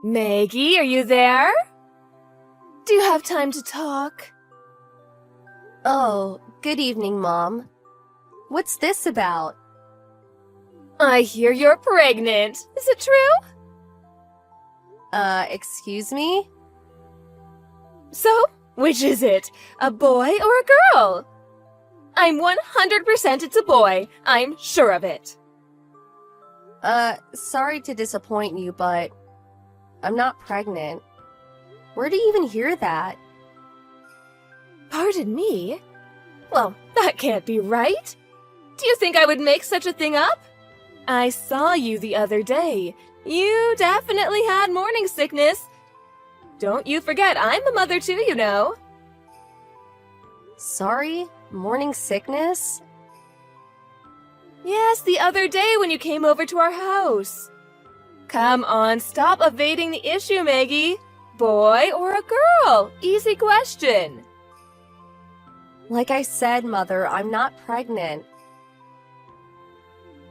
Maggie, are you there? Do you have time to talk? Oh, good evening, Mom. What's this about? I hear you're pregnant. Is it true? Excuse me? So, which is it? A boy or a girl? I'm 100% it's a boy. I'm sure of it. Sorry to disappoint you, but I'm not pregnant. Where do you even hear that? Pardon me? Well, that can't be right. Do you think I would make such a thing up? I saw you the other day. You definitely had morning sickness. Don't you forget, I'm a mother too, you know. Sorry? Morning sickness? Yes, the other day when you came over to our house. Come on, stop evading the issue, Maggie. Boy or a girl? Easy question. Like I said, Mother, I'm not pregnant.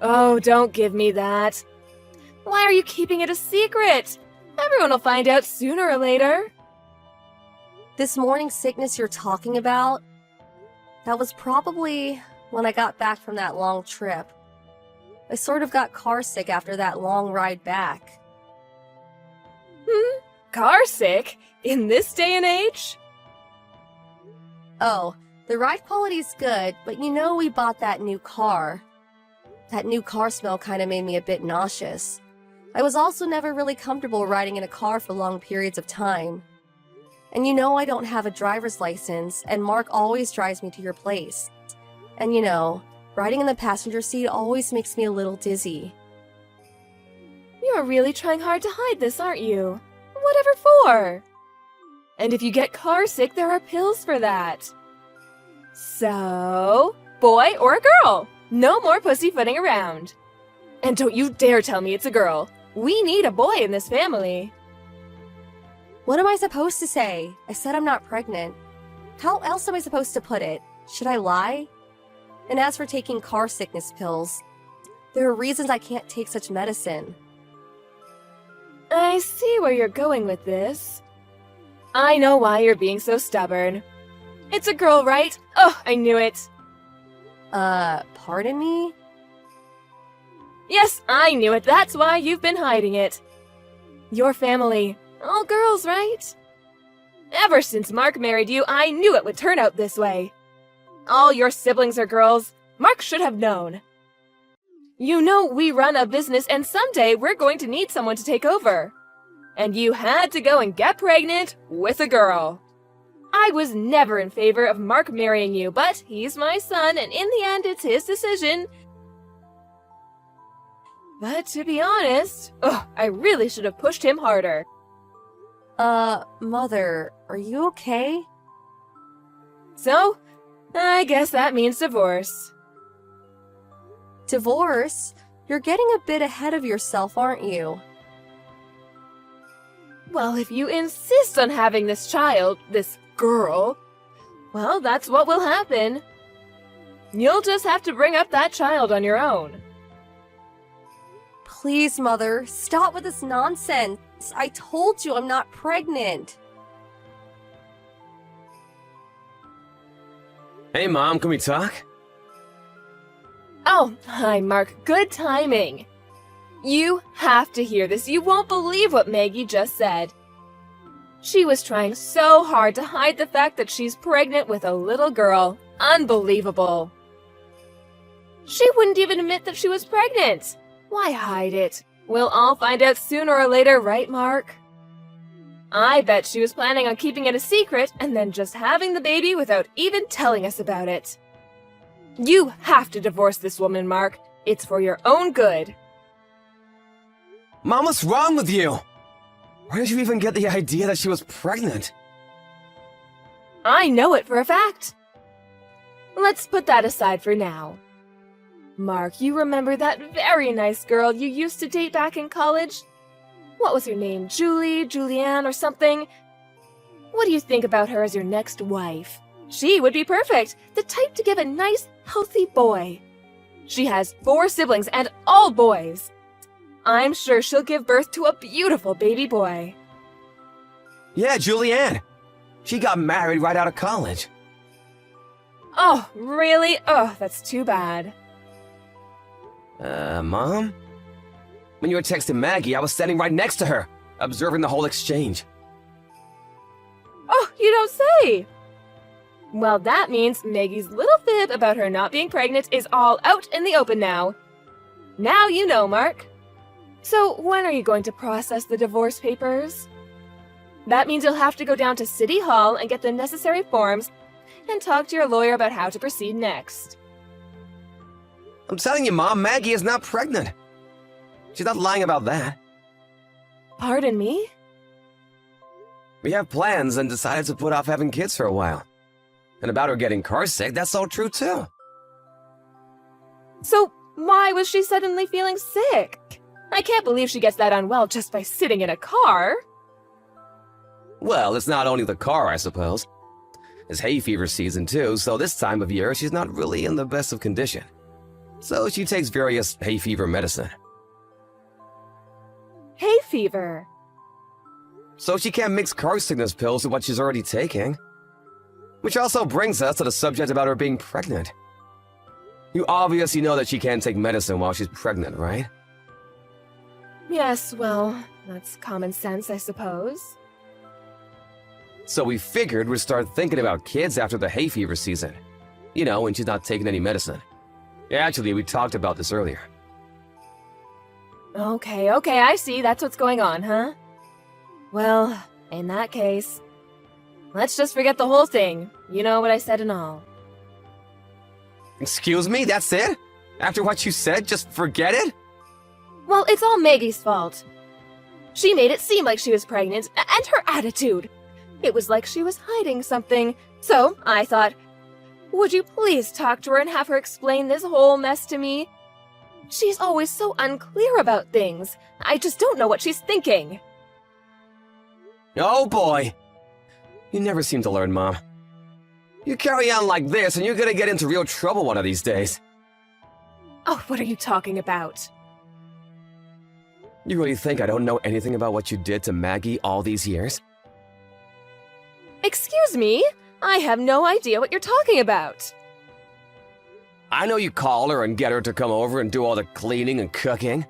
Oh, don't give me that. Why are you keeping it a secret? Everyone will find out sooner or later. This morning sickness you're talking about, that was probably when I got back from that long trip. I sort of got car sick after that long ride back. Car sick? In this day and age? Oh, the ride quality's good, but you know we bought that new car. That new car smell kind of made me a bit nauseous. I was also never really comfortable riding in a car for long periods of time. And you know I don't have a driver's license, and Mark always drives me to your place. And you know, riding in the passenger seat always makes me a little dizzy. You're really trying hard to hide this, aren't you? Whatever for? And if you get car sick, there are pills for that. So, boy or a girl? No more pussyfooting around. And don't you dare tell me it's a girl. We need a boy in this family. What am I supposed to say? I said I'm not pregnant. How else am I supposed to put it? Should I lie? And as for taking car sickness pills, there are reasons I can't take such medicine. I see where you're going with this. I know why you're being so stubborn. It's a girl, right? Oh, I knew it. Pardon me? Yes, I knew it. That's why you've been hiding it. Your family, all girls, right? Ever since Mark married you, I knew it would turn out this way. All your siblings are girls. Mark should have known. You know we run a business and someday we're going to need someone to take over. And you had to go and get pregnant with a girl. I was never in favor of Mark marrying you, but he's my son and in the end it's his decision. But to be honest, I really should have pushed him harder. Mother, are you okay? So, I guess that means divorce. Divorce? You're getting a bit ahead of yourself, aren't you? Well, if you insist on having this child, this girl, well, that's what will happen. You'll just have to bring up that child on your own. Please, Mother, stop with this nonsense. I told you I'm not pregnant. Hey, Mom, can we talk? Oh, hi, Mark. Good timing. You have to hear this. You won't believe what Maggie just said. She was trying so hard to hide the fact that she's pregnant with a little girl. Unbelievable. She wouldn't even admit that she was pregnant. Why hide it? We'll all find out sooner or later, right, Mark? I bet she was planning on keeping it a secret and then just having the baby without even telling us about it. You have to divorce this woman, Mark. It's for your own good. Mom, what's wrong with you? Where did you even get the idea that she was pregnant? I know it for a fact. Let's put that aside for now. Mark, you remember that very nice girl you used to date back in college? What was her name? Julie, Julianne, or something? What do you think about her as your next wife? She would be perfect, the type to give a nice, healthy boy. She has 4 siblings and all boys. I'm sure she'll give birth to a beautiful baby boy. Yeah, Julianne. She got married right out of college. Oh, really? Oh, that's too bad. Mom? When you were texting Maggie, I was standing right next to her, observing the whole exchange. Oh, you don't say! Well, that means Maggie's little fib about her not being pregnant is all out in the open now. Now you know, Mark. So, when are you going to process the divorce papers? That means you'll have to go down to City Hall and get the necessary forms and talk to your lawyer about how to proceed next. I'm telling you, Mom, Maggie is not pregnant. She's not lying about that. Pardon me? We have plans and decided to put off having kids for a while. And about her getting car sick, that's all true too. So, why was she suddenly feeling sick? I can't believe she gets that unwell just by sitting in a car. Well, it's not only the car, I suppose. It's hay fever season too, so this time of year she's not really in the best of condition. So she takes various hay fever medicine. Hay fever. So she can't mix car sickness pills with what she's already taking. Which also brings us to the subject about her being pregnant. You obviously know that she can't take medicine while she's pregnant, right? Yes, well, that's common sense, I suppose. So we figured we'd start thinking about kids after the hay fever season. You know, when she's not taking any medicine. Actually, we talked about this earlier. Okay, I see. That's what's going on, huh? Well, in that case, let's just forget the whole thing. You know what I said and all. Excuse me, that's it? After what you said, just forget it? Well, it's all Maggie's fault. She made it seem like she was pregnant, and her attitude. It was like she was hiding something. So, I thought, would you please talk to her and have her explain this whole mess to me? She's always so unclear about things. I just don't know what she's thinking. Oh boy! You never seem to learn, Mom. You carry on like this and you're gonna get into real trouble one of these days. Oh, what are you talking about? You really think I don't know anything about what you did to Maggie all these years? Excuse me? I have no idea what you're talking about. I know you call her and get her to come over and do all the cleaning and cooking.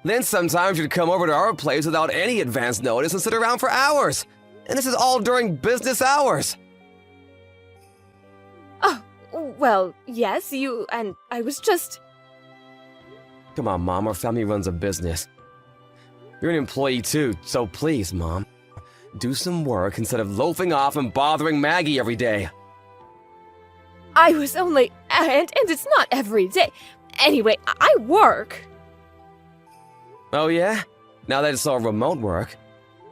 Then sometimes you'd come over to our place without any advance notice and sit around for hours. And this is all during business hours. Oh, well, yes, you and I was just... Come on, Mom, our family runs a business. You're an employee too, so please, Mom, do some work instead of loafing off and bothering Maggie every day. I was only... And it's not every day. Anyway, I work. Oh yeah? Now that it's all remote work.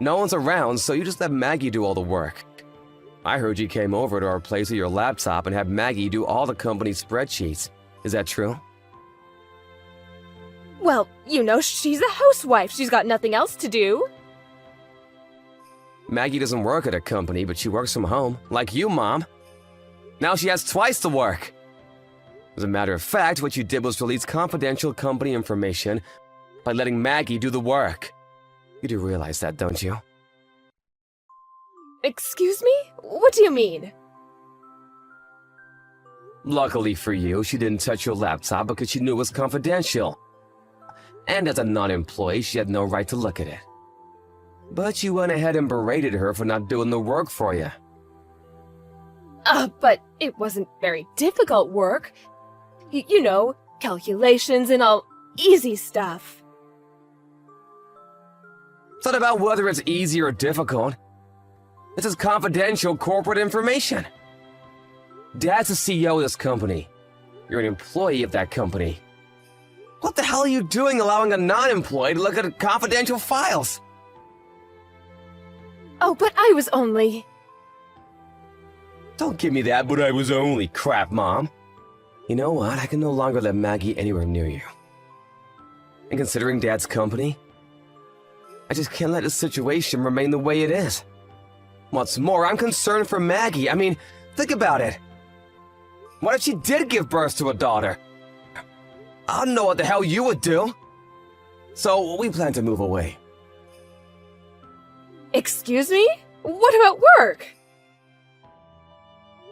No one's around, so you just let Maggie do all the work. I heard you came over to our place with your laptop and had Maggie do all the company's spreadsheets. Is that true? Well, you know, she's a housewife. She's got nothing else to do. Maggie doesn't work at a company, but she works from home, like you, Mom. Now she has twice the work. As a matter of fact, what you did was release confidential company information by letting Maggie do the work. You do realize that, don't you? Excuse me? What do you mean? Luckily for you, she didn't touch your laptop because she knew it was confidential. And as a non-employee, she had no right to look at it. But you went ahead and berated her for not doing the work for you. But it wasn't very difficult work. You know, calculations and all easy stuff. It's not about whether it's easy or difficult. This is confidential corporate information. Dad's the CEO of this company. You're an employee of that company. What the hell are you doing allowing a non-employee to look at confidential files? Oh, but I was only... Don't give me that, but I was only crap, Mom. You know what? I can no longer let Maggie anywhere near you. And considering Dad's company, I just can't let the situation remain the way it is. What's more, I'm concerned for Maggie. I mean, think about it. What if she did give birth to a daughter? I don't know what the hell you would do. So we plan to move away. Excuse me? What about work?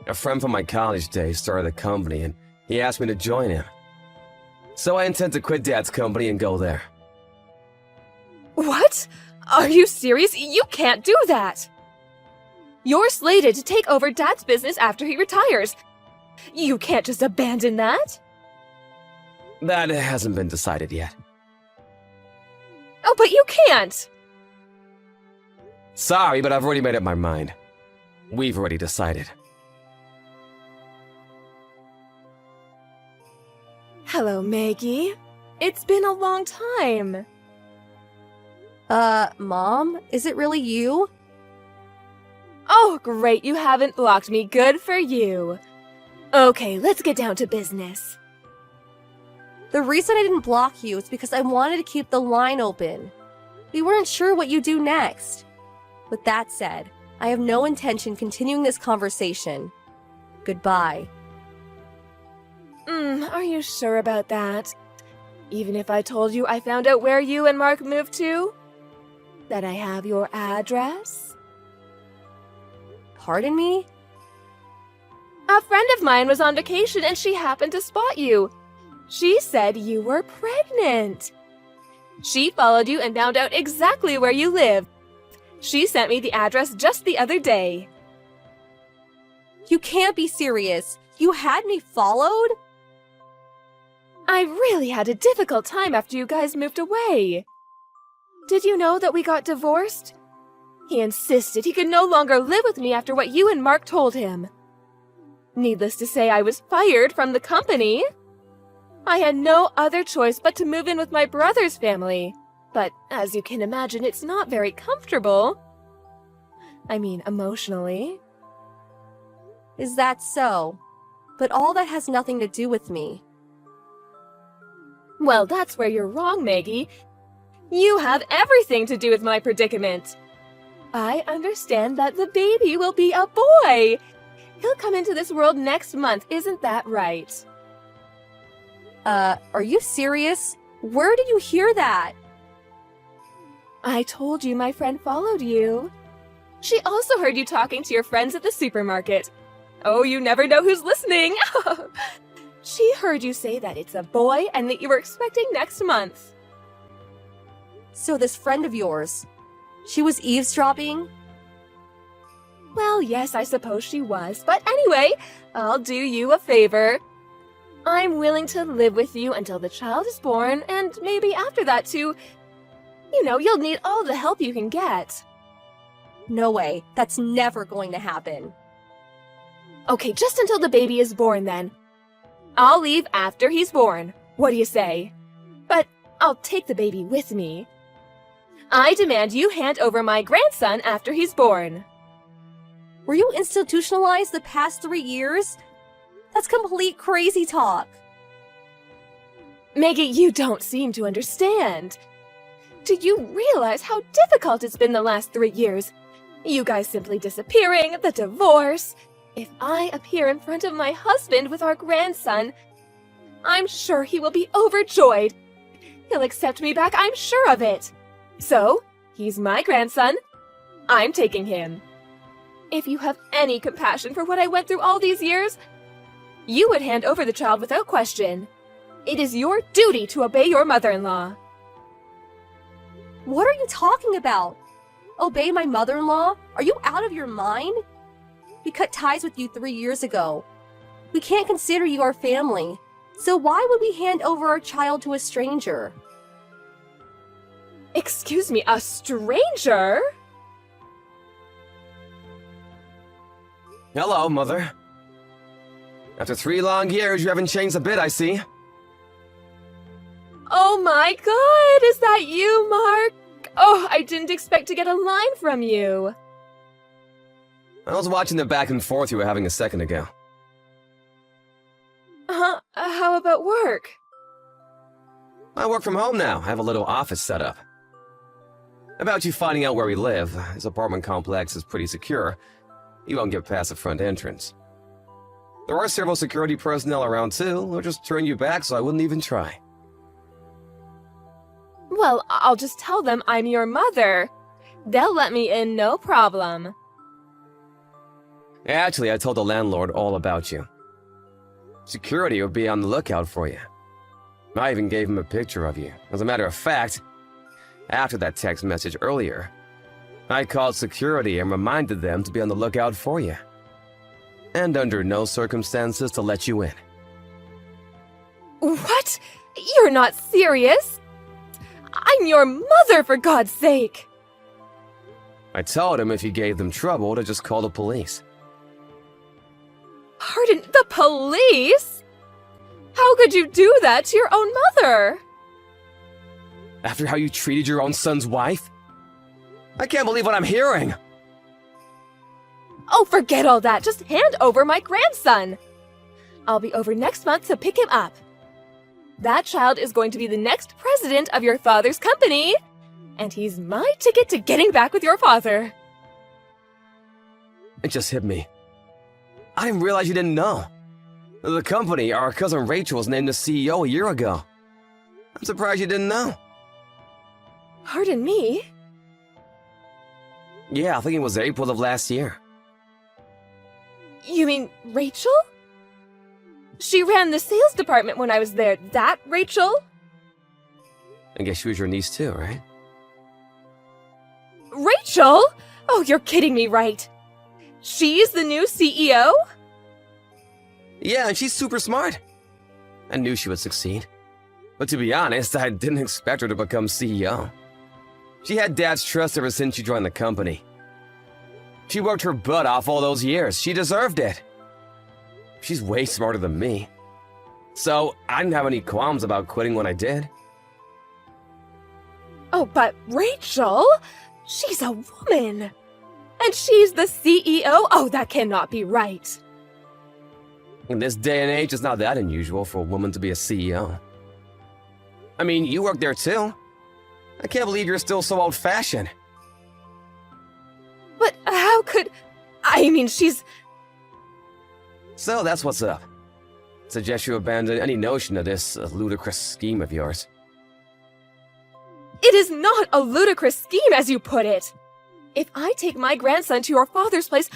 A friend from my college days started a company and he asked me to join him. So I intend to quit Dad's company and go there. What? Are you serious? You can't do that! You're slated to take over Dad's business after he retires. You can't just abandon that. That hasn't been decided yet. Oh, but you can't! Sorry, but I've already made up my mind. We've already decided. Hello, Maggie. It's been a long time. Mom? Is it really you? Oh, great, you haven't blocked me. Good for you. Okay, let's get down to business. The reason I didn't block you is because I wanted to keep the line open. We weren't sure what you'd do next. With that said, I have no intention continuing this conversation. Goodbye. Are you sure about that? Even if I told you I found out where you and Mark moved to? That I have your address? Pardon me? A friend of mine was on vacation and she happened to spot you. She said you were pregnant. She followed you and found out exactly where you live. She sent me the address just the other day. You can't be serious. You had me followed? I really had a difficult time after you guys moved away. Did you know that we got divorced? He insisted he could no longer live with me after what you and Mark told him. Needless to say, I was fired from the company. I had no other choice but to move in with my brother's family. But as you can imagine, it's not very comfortable. I mean, emotionally. Is that so? But all that has nothing to do with me. Well, that's where you're wrong, Maggie. You have everything to do with my predicament. I understand that the baby will be a boy. He'll come into this world next month, isn't that right? Are you serious? Where did you hear that? I told you my friend followed you. She also heard you talking to your friends at the supermarket. Oh, you never know who's listening. She heard you say that it's a boy and that you were expecting next month. So this friend of yours, she was eavesdropping? Well, yes, I suppose she was. But anyway, I'll do you a favor. I'm willing to live with you until the child is born, and maybe after that too. You know, you'll need all the help you can get. No way. That's never going to happen. Okay, just until the baby is born then. I'll leave after he's born. What do you say? But I'll take the baby with me. I demand you hand over my grandson after he's born. Were you institutionalized the past 3 years? That's complete crazy talk. Maggie, you don't seem to understand. Do you realize how difficult it's been the last 3 years? You guys simply disappearing, the divorce. If I appear in front of my husband with our grandson, I'm sure he will be overjoyed. He'll accept me back, I'm sure of it. So, he's my grandson. I'm taking him. If you have any compassion for what I went through all these years, you would hand over the child without question. It is your duty to obey your mother-in-law. What are you talking about? Obey my mother-in-law? Are you out of your mind? We cut ties with you 3 years ago. We can't consider you our family. So why would we hand over our child to a stranger? Excuse me, a stranger? Hello, Mother. After 3 long years, you haven't changed a bit, I see. Oh my god, is that you, Mark? Oh, I didn't expect to get a line from you. I was watching the back and forth you were having a second ago. How about work? I work from home now. I have a little office set up. About you finding out where we live, his apartment complex is pretty secure. You won't get past the front entrance. There are several security personnel around too. They'll just turn you back, so I wouldn't even try. Well, I'll just tell them I'm your mother. They'll let me in, no problem. Actually, I told the landlord all about you. Security will be on the lookout for you. I even gave him a picture of you. As a matter of fact, after that text message earlier, I called security and reminded them to be on the lookout for you. And under no circumstances to let you in. What? You're not serious? I'm your mother, for God's sake! I told him if he gave them trouble to just call the police. Pardon, the police? How could you do that to your own mother? After how you treated your own son's wife? I can't believe what I'm hearing! Oh, forget all that. Just hand over my grandson. I'll be over next month to pick him up. That child is going to be the next president of your father's company, and he's my ticket to getting back with your father. It just hit me. I didn't realize you didn't know. The company, our cousin Rachel, was named the CEO a year ago. I'm surprised you didn't know. Pardon me? Yeah, I think it was April of last year. You mean Rachel? She ran the sales department when I was there. That Rachel? I guess she was your niece too, right? Rachel? Oh, you're kidding me, right? She's the new CEO? Yeah, and she's super smart. I knew she would succeed. But to be honest, I didn't expect her to become CEO. She had Dad's trust ever since she joined the company. She worked her butt off all those years. She deserved it. She's way smarter than me. So, I didn't have any qualms about quitting when I did. Oh, but Rachel? She's a woman. And she's the CEO? Oh, that cannot be right. In this day and age, it's not that unusual for a woman to be a CEO. I mean, you work there too. I can't believe you're still so old-fashioned. But how could... I mean, she's... So that's what's up. Suggest you abandon any notion of this ludicrous scheme of yours. It is not a ludicrous scheme, as you put it. If I take my grandson to your father's place,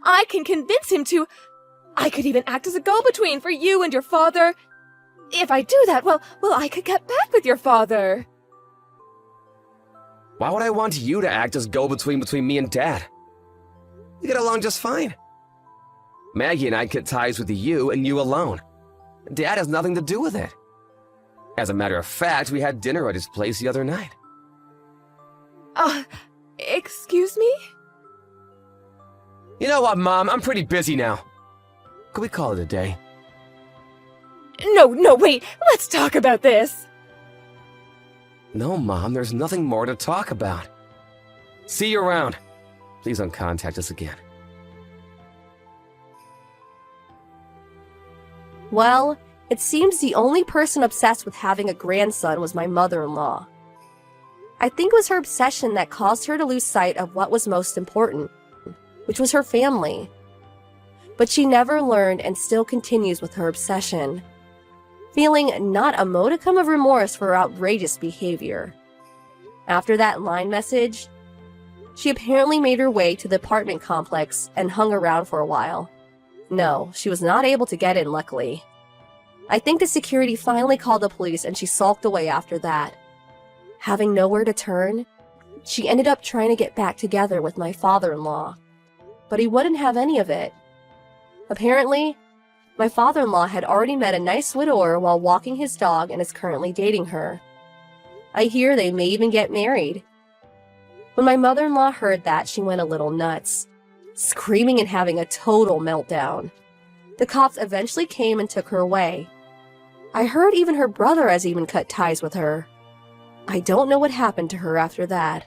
I can convince him to... I could even act as a go-between for you and your father. If I do that, well, I could get back with your father. Why would I want you to act as go-between between me and Dad? We get along just fine. Maggie and I cut ties with you and you alone. Dad has nothing to do with it. As a matter of fact, we had dinner at his place the other night. Excuse me? You know what, Mom? I'm pretty busy now. Could we call it a day? No, wait. Let's talk about this. No, Mom, there's nothing more to talk about. See you around. Please don't contact us again. Well, it seems the only person obsessed with having a grandson was my mother-in-law. I think it was her obsession that caused her to lose sight of what was most important, which was her family. But she never learned and still continues with her obsession, feeling not a modicum of remorse for her outrageous behavior. After that line message, she apparently made her way to the apartment complex and hung around for a while. No, she was not able to get in, luckily. I think the security finally called the police and she sulked away after that. Having nowhere to turn, she ended up trying to get back together with my father-in-law, but he wouldn't have any of it. Apparently, my father-in-law had already met a nice widower while walking his dog and is currently dating her. I hear they may even get married. When my mother-in-law heard that, she went a little nuts, screaming and having a total meltdown. The cops eventually came and took her away. I heard even her brother has even cut ties with her. I don't know what happened to her after that.